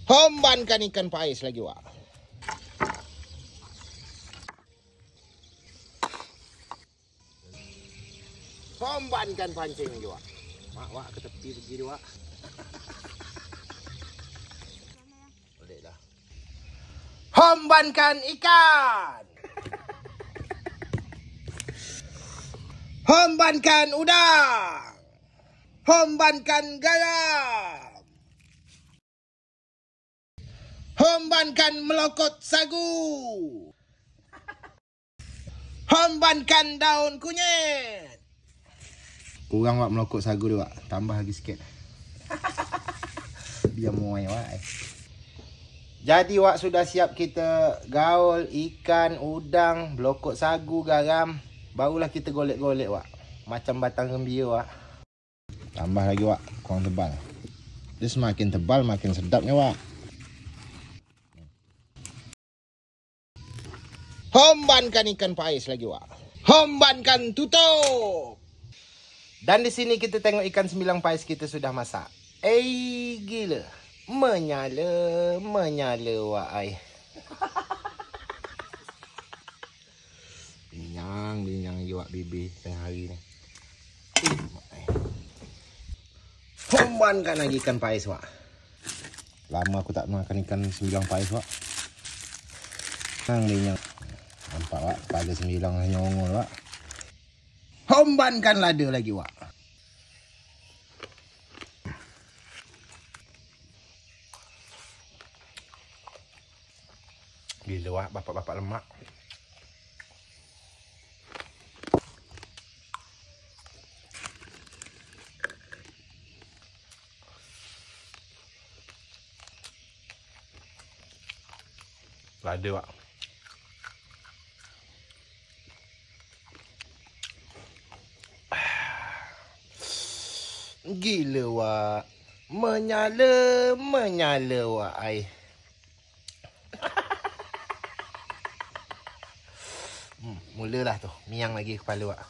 Hombankan ikan pais lagi, Wak. Hombankan pancing lagi, Wak. Wak, ke tepi pergi dia, Wak. Boleh dah. Hombankan ikan. Hombankan udang. Hombankan garam. Hombankan melokot sagu. Hombankan daun kunyit. Kurang, Wak, melokot sagu dia, Wak. Tambah lagi sikit. Biar muai, Wak. Jadi, Wak, sudah siap kita gaul ikan, udang, melokot sagu, garam. Barulah kita golek-golek, Wak. Macam batang gembira, Wak. Tambah lagi, Wak. Kurang tebal. Dia semakin tebal, makin sedapnya, Wak. Hombankan ikan pais lagi, Wak. Hombankan tutup. Dan di sini kita tengok ikan sembilang pais kita sudah masak. Gila. Menyala, Wak, ai. Binyang je, Wak, bibi tengah hari ni. Hombankan lagi ikan pais, Wak. Lama aku tak makan ikan sembilang pais, Wak. Binyang. Nampak, Wak, pada sembilang hanya ongol, Wak. Hombankan lada lagi, Wak. Gila, Wak, bapak-bapak lemak. Lada, Wak. Gila, Wak. Menyala, Wak, ai. Mulalah tu. Miang lagi kepala, Wak.